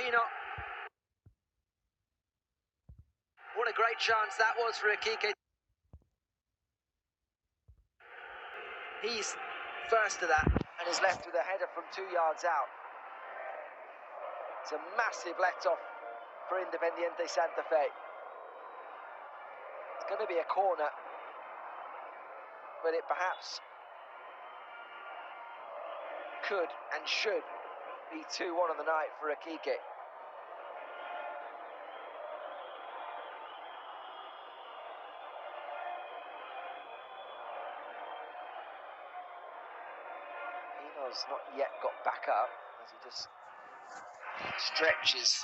Aquino. What a great chance that was for Iquique. He's first to that and is left with a header from 2 yards out. It's a massive let-off for Independiente Santa Fe. It's going to be a corner, but it perhaps could and should be 2-1 on the night for Iquique. Pino's not yet got back up as he just stretches.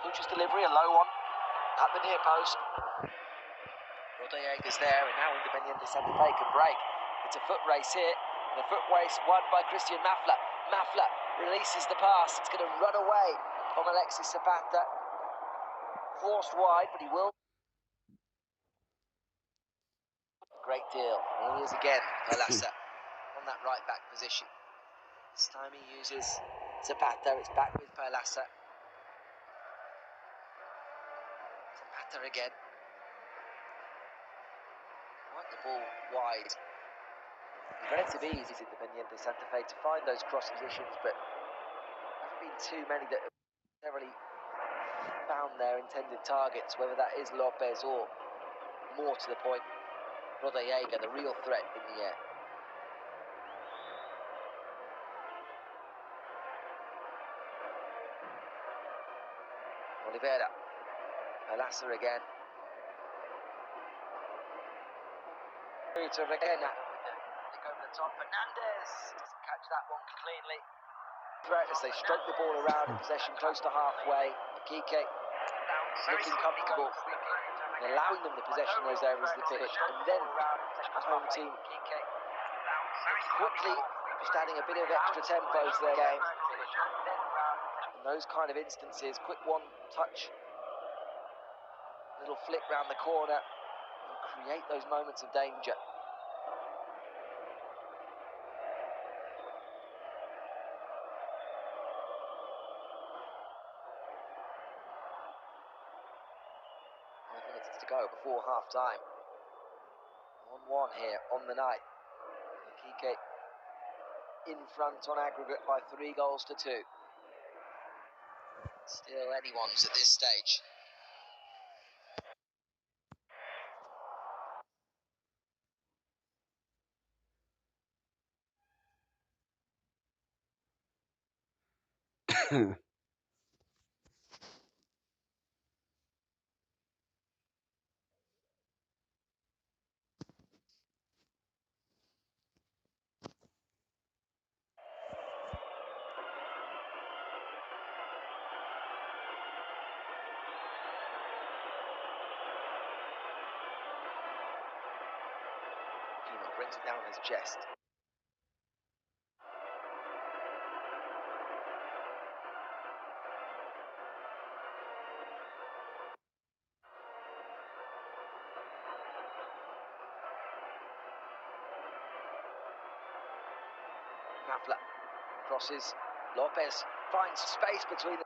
Fuchs' delivery, a low one at the near post. Rodallega's there, and now Independiente Santa Fe can break. It's a foot race here, and a foot race won by Christian Mafla. Mafla releases the pass. It's going to run away from Alexis Zapata. Forced wide, but he will. Great deal. Here he is again, Perlasa, on that right back position. This time he uses Zapata. It's back with Perlasa. Zapata again. Right, the ball wide. Relatively easy to Independiente Santa Fe to find those cross positions, but there haven't been too many that have necessarily found their intended targets, whether that is Lopez or, more to the point, Rodallega, the real threat in the air. Oliveira, Perlasa again. To Requena. Nick over the top. Fernandez doesn't catch that one cleanly. Threat as they stroke the ball around in possession close to halfway. Iquique looking comfortable and allowing them the possession in those areas of the pitch, and then the home team quickly just adding a bit of extra tempo to their game. In those kind of instances, quick one touch, little flick round the corner, and create those moments of danger. To go before half-time. 1-1 here on the night. Iquique in front on aggregate by 3 goals to 2. Still anyone's at this stage. Brings it down his chest. Mafla crosses. Lopez finds space between them.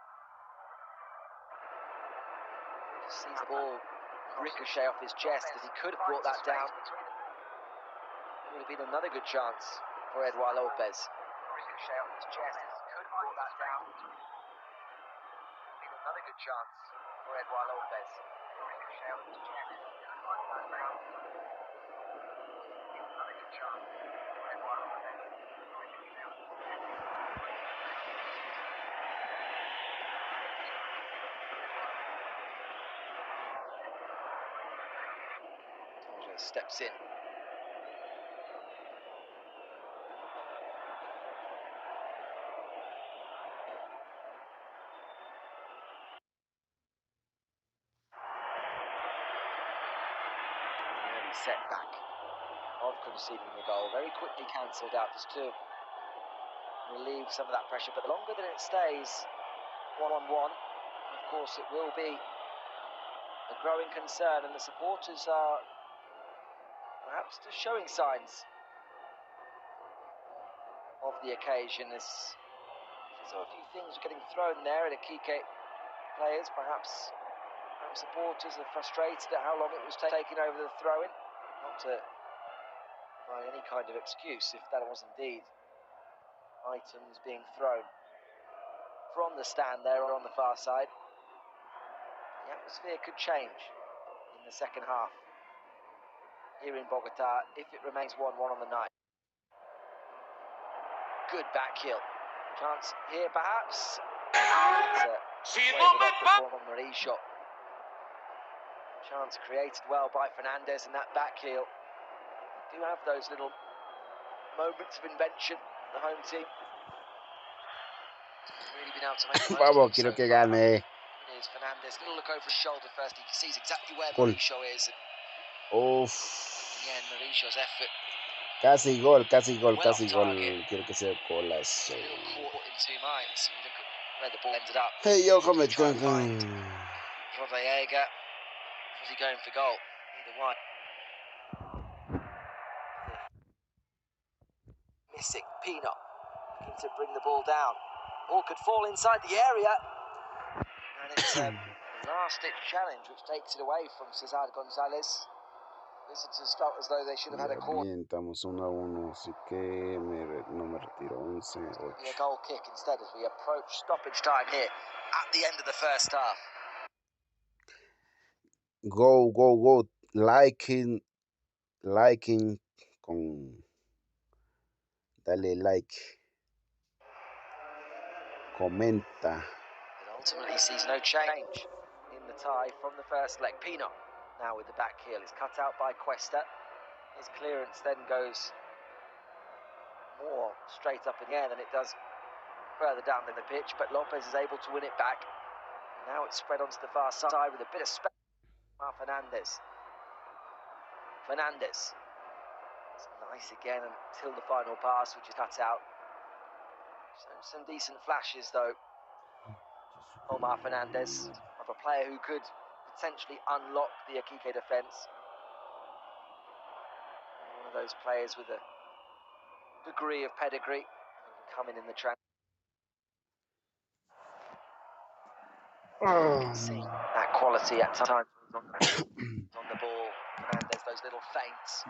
Sees the ball ricochet off his chest as he could have brought that down. Would have been another good chance for Eduardo Lopez. Ricochet off his chest. Could have brought that down. Been another good chance for Eduardo Lopez. Ricochet off his chest. Could have brought that down. Been another good chance for Eduardo Lopez. Ricochet off his chest. Steps in. Setback of conceding the goal, very quickly cancelled out just to relieve some of that pressure, but the longer that it stays, 1-on-1. Of course, it will be a growing concern, and the supporters are perhaps just showing signs of the occasion, as so a few things are getting thrown there at Iquique players. Perhaps supporters are frustrated at how long it was taking over the throw-in. Not to find any kind of excuse if that was indeed items being thrown from the stand there on the far side. The atmosphere could change in the second half here in Bogota if it remains 1-1 on the night. Good back heel. Chance here perhaps. From Mauricio. Chance created well by Fernandez, and that back heel. Do have those little moments of invention, the home team. Really been able to make the most Vamos, of quiero so que far. gane. Here's Fernandez, little look over his shoulder first. He sees exactly where Mauricio is. Uf. Yeah, Mauricio's effort. Casi gol, casi gol, Well casi off gol. target. Quiero que sea golazo. A little caught in two minds. Look at where the ball ended up. Hey, yo, Hamed, Try and find Rodallega. Was he going for goal? Either one. Missing Pino. Looking to bring the ball down. Ball could fall inside the area. And it's a last-ditch challenge which takes it away from Cesar Gonzalez. Visitors felt as though they should have had a corner. Bien, estamos 1-1, así que no me retiro. 11-8. A goal kick instead as we approach stoppage time here at the end of the first half. Go, go, go. Liking con... Dale like. Comenta. But ultimately sees no change in the tie from the first leg. Pino now with the back heel is cut out by Cuesta. His clearance then goes more straight up in the air than it does further down in the pitch, but Lopez is able to win it back. Now it's spread onto the far side with a bit of space. Fernandez. It's nice again until the final pass, which is cut out. Some decent flashes though. Omar Fernandez, of a player who could potentially unlock the Iquique defence. One of those players with a degree of pedigree who can come in the transfer. See that quality at times on the ball. Fernandez, those little feints.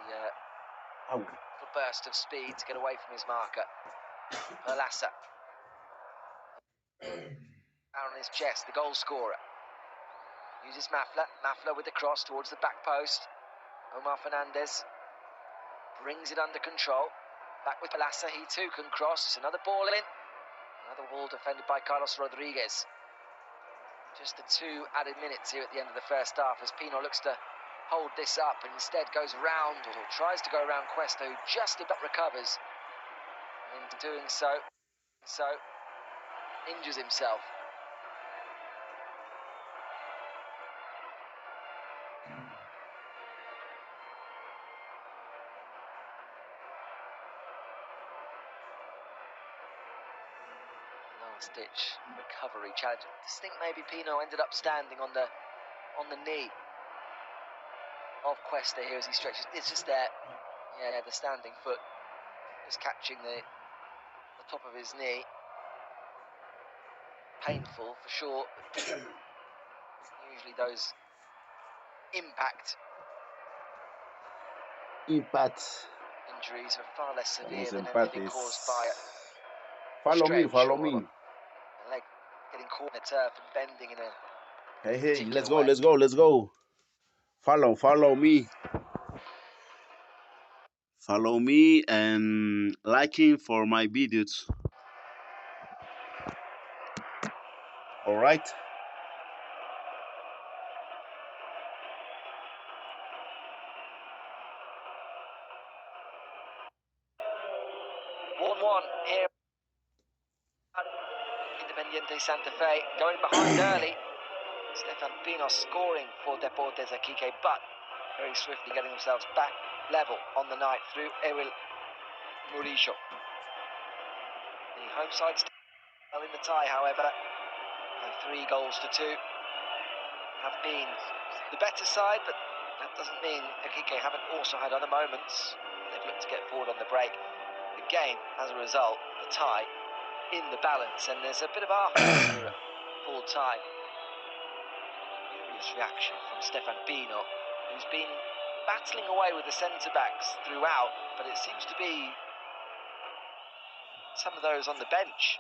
The little burst of speed to get away from his marker. Perlasa. Down on his chest, the goal scorer. Uses Mafla. Mafla with the cross towards the back post. Omar Fernandez brings it under control. Back with Perlasa, he too can cross. It's another ball in. Another ball defended by Carlos Rodriguez. Just the 2 added minutes here at the end of the first half as Pino looks to hold this up and instead goes round or tries to go around Cuesta, who just about recovers. And in doing so injures himself. Last-ditch recovery challenge. I just think maybe Pino ended up standing on the knee of Cuesta here as he stretches. It's just there. Yeah, the standing foot is catching the top of his knee. Painful for sure. Usually those impact injuries are far less severe than anything caused by a Follow me. A leg getting caught in the turf and bending in a Hey, let's go. Follow me. Follow me and liking for my videos. All right. Here, Independiente Santa Fe going behind early. Stefan Pino scoring for Deportes Iquique, but very swiftly getting themselves back level on the night through Ewil Murillo. The home side Well, in the tie, however, 3 goals to 2 have been the better side, but that doesn't mean Iquique haven't also had other moments. They've looked to get forward on the break. Again, as a result, the tie in the balance, and there's a bit of argument here at full time. Furious reaction from Stefan Pino, who's been battling away with the centre-backs throughout, but it seems to be some of those on the bench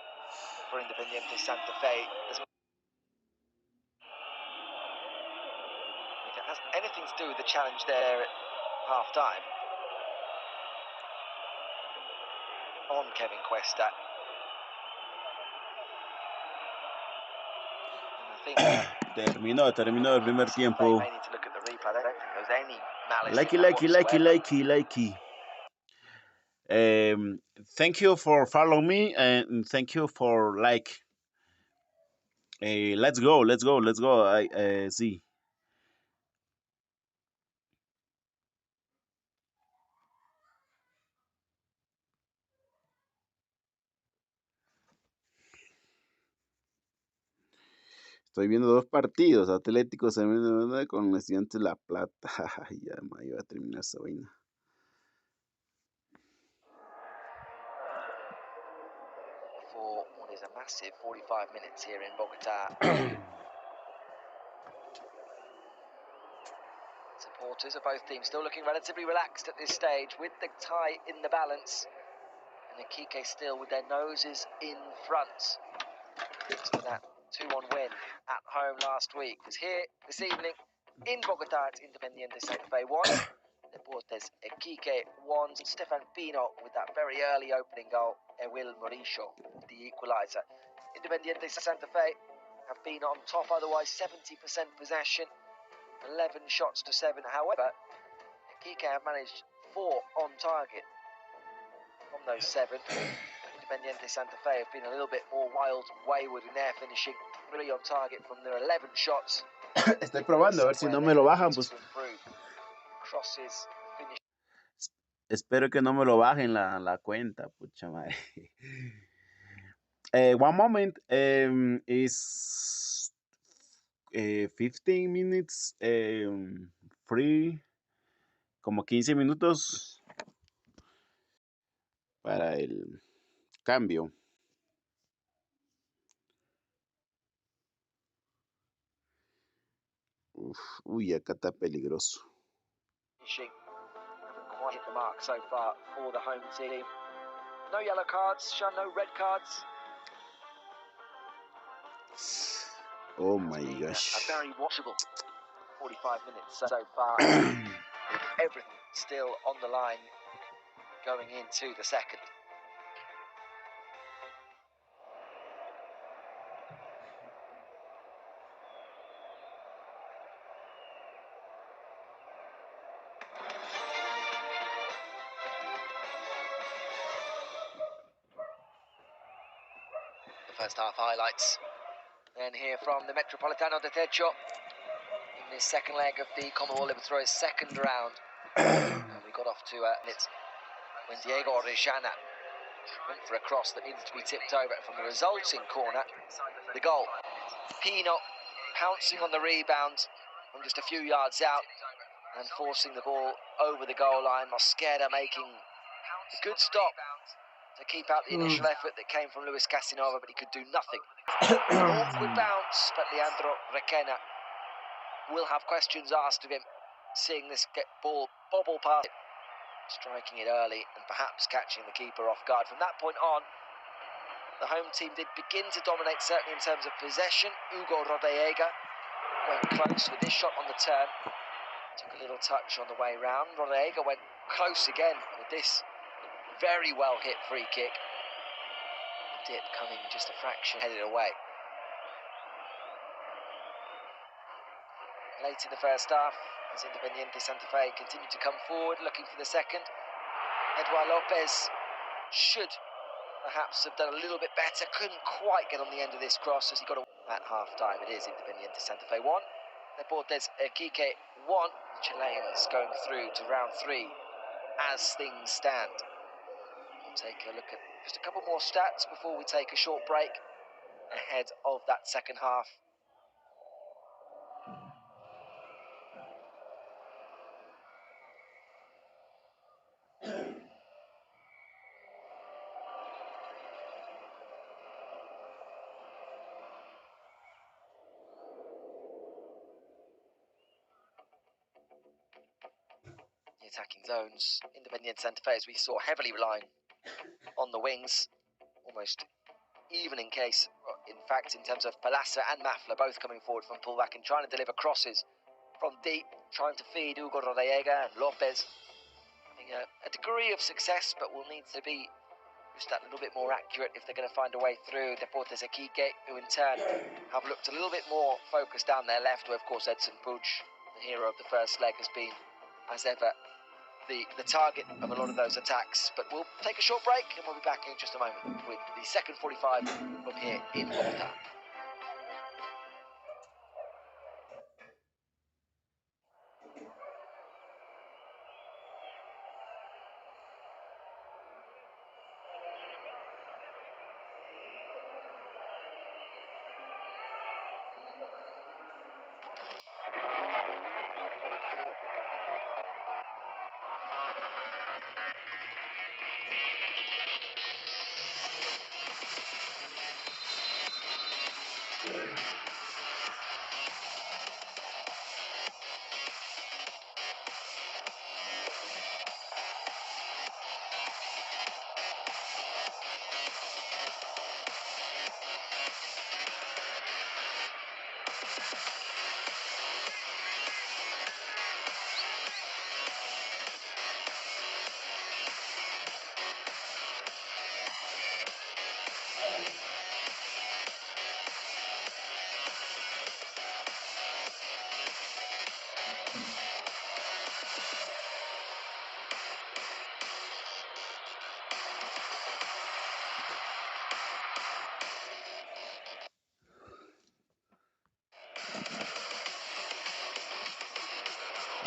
for Independiente Santa Fe. If it has anything to do with the challenge there at half-time on Kevin Cuesta. Terminó el primer tiempo. May need to look at the replay. I don't think there was any malice in that whatsoever. Thank you for following me and thank you for like. Let's go. See. Estoy viendo 2 partidos, Atlético con Estudiantes La Plata. Ya me iba a terminar esa vaina. For what is a massive 45 minutes here in Bogota. Supporters of both teams still looking relatively relaxed at this stage with the tie in the balance. And Iquique still with their noses in front. So that 2-1 win at home last week was here this evening in Bogota. It's Independiente Santa Fe 1. Deportes Iquique 1. Stefan Pino with that very early opening goal. Ewil Morisho, the equaliser. Independiente Santa Fe have been on top, otherwise 70% possession. 11 shots to 7. However, Iquique have managed 4 on target from those 7. Independiente Santa Fe have been a little bit more wild, wayward in their finishing. 3 on target from their 11 shots. Estoy probando a ver si no me lo bajan, pues. Crosses, finish. Espero que no me lo bajen la cuenta, pucha madre. One moment, is 15 minutes free, como 15 minutos para el cambio. Uy, acá está peligroso. Haven't quite hit the mark so far for the home team. No yellow cards, shown no red cards. Oh my gosh. A very watchable 45 minutes so far. With everything still on the line going into the second. The first half highlights. Then here from the Metropolitano de Techo in this second leg of the Commonwealth Libertadores second round. And we got off to it when Diego Orellana went for a cross that needed to be tipped over from the resulting corner. The goal. Pino pouncing on the rebound from just a few yards out and forcing the ball over the goal line. Mosquera making a good stop to keep out the initial effort that came from Luis Casanova, but he could do nothing. An awkward bounce, but Leandro Requena will have questions asked of him, seeing this ball bobble past him, striking it early and perhaps catching the keeper off guard. From that point on, the home team did begin to dominate, certainly in terms of possession. Hugo Rodallega went close with this shot on the turn. Took a little touch on the way round. Rodallega went close again with this very well hit free kick. The dip coming just a fraction, headed away. Late in the first half, as Independiente Santa Fe continued to come forward, looking for the second. Eduardo Lopez should perhaps have done a little bit better. Couldn't quite get on the end of this cross as he got at half-time. It is Independiente Santa Fe 1. Deportes Iquique 1. Chileans going through to round 3 as things stand. We'll take a look at just a couple more stats before we take a short break. ahead of that second half. The attacking zones, Independiente Santa Fe, as we saw, heavily relying on the wings, almost even in case, in fact, in terms of Palasa and Mafla both coming forward from pullback and trying to deliver crosses from deep, trying to feed Hugo Rodallega and Lopez. Having a degree of success, but will need to be just that little bit more accurate if they're going to find a way through. Deportes Iquique, who in turn have looked a little bit more focused down their left, where of course Edson Puig, the hero of the first leg, has been, as ever, the target of a lot of those attacks. But we'll take a short break and we'll be back in just a moment with the second 45 from here in Bogota.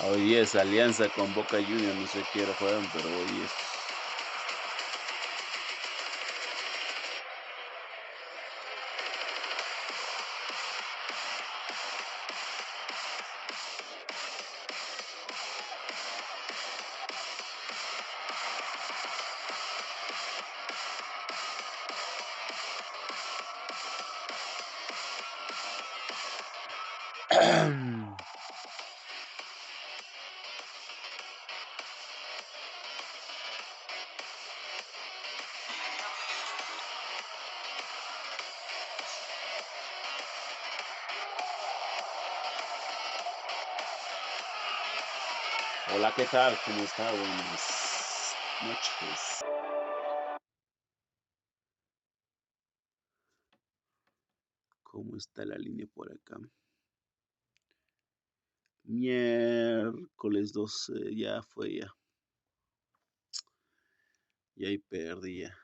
Hoy es alianza con Boca Juniors, no sé qué hora juegan, pero hoy es. Hola, ¿qué tal? ¿Cómo está? Buenas noches. ¿Cómo está la línea por acá? Miércoles 12, ya fue ya. Y ahí perdí ya.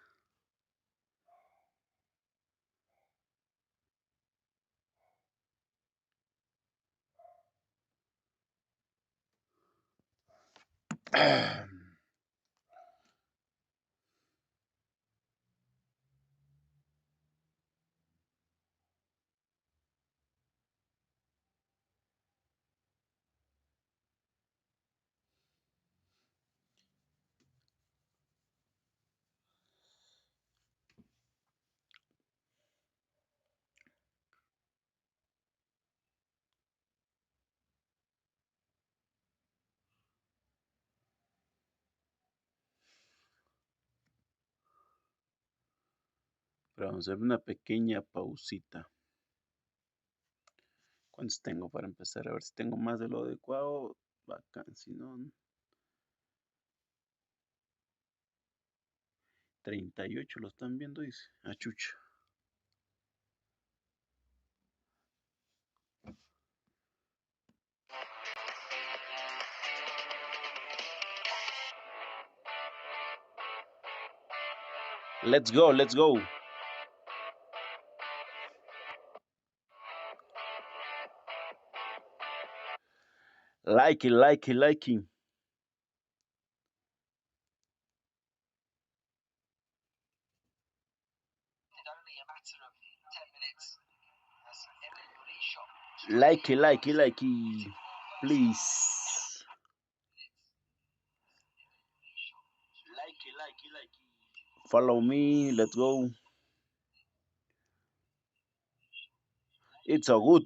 Pero vamos a hacer una pequeña pausita. ¿Cuántos tengo para empezar? A ver si tengo más de lo adecuado. Bacán, si no. 38 lo están viendo, dice. Ah, chucha. Let's go, let's go. Like it, like it, like it. Only a matter of Likey, please. Follow me, let's go. It's so good.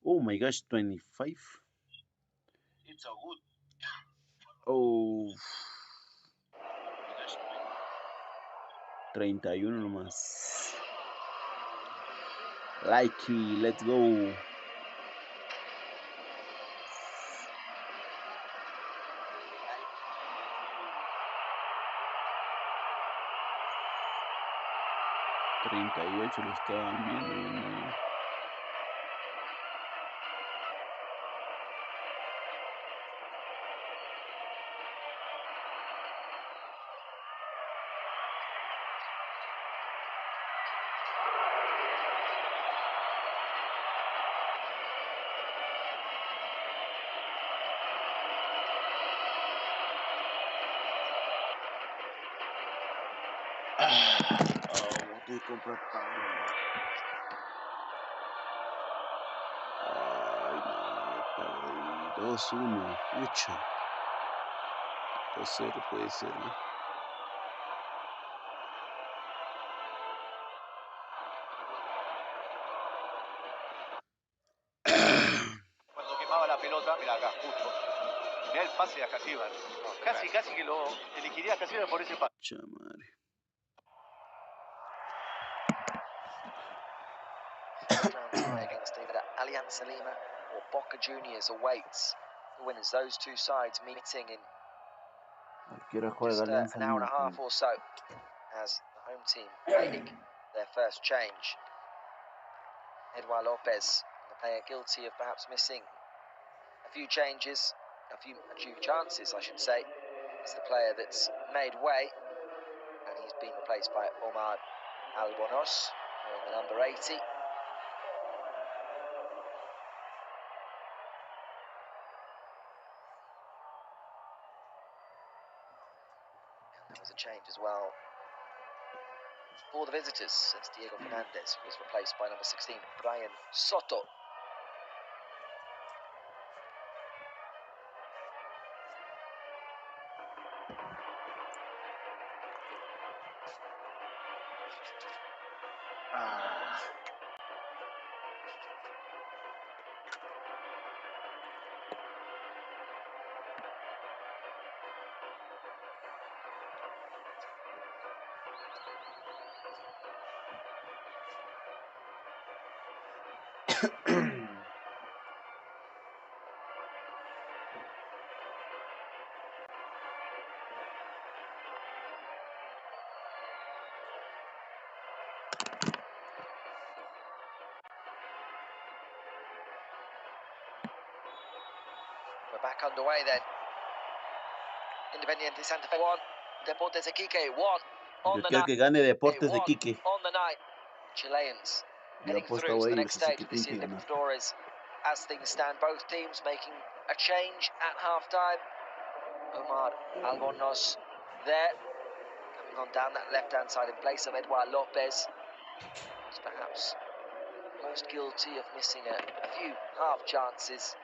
Oh my gosh, 25. Oh, 31 nomás. Likey, let's go. $38 lo estaban viendo. Voy a comprar pan. Ay, no, ya perdí. 2-1. Pucha. 2-0 puede ser, ¿no? Cuando quemaba la pelota, mira acá, justo. Mira el pase a Casíbar. Casi que lo elegiría a Casíbar por ese pase. Chamare. Round tie against either Alianza Lima or Boca Juniors awaits the winners. Those two sides meeting in Cualquiera juega just Alianza an hour and a Lima. half or so as the home team make their first change. Eduard Lopez, the player guilty of perhaps missing a few changes, a few chances, I should say, is the player that's made way, and he's been replaced by Omar Albonos, wearing the number 80. And there was a change as well for the visitors, since Diego Fernandez was replaced by number 16, Brian Soto. We're back underway then. Independiente Santa Fe 1, Deportes Iquique 1. On Yo the quiero night, que gane Deportes de 1 Iquique. on the night. Chileans Yo heading apuesto through to a the ellos, next así stage que of this tienen year's que ganar. Libertadores. As things stand, both teams making a change at half-time. Omar Albonos there, coming on down that left-hand side in place of Eduard Lopez. Was perhaps most guilty of missing a few half chances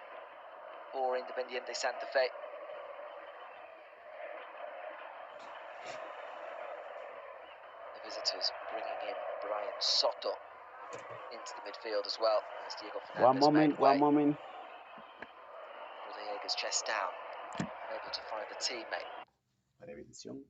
for Independiente Santa Fe. The visitors bringing in Brian Soto into the midfield as well as Diego Fernandez made way. One moment. Rodriguez chest down, unable to find a teammate. Prevención.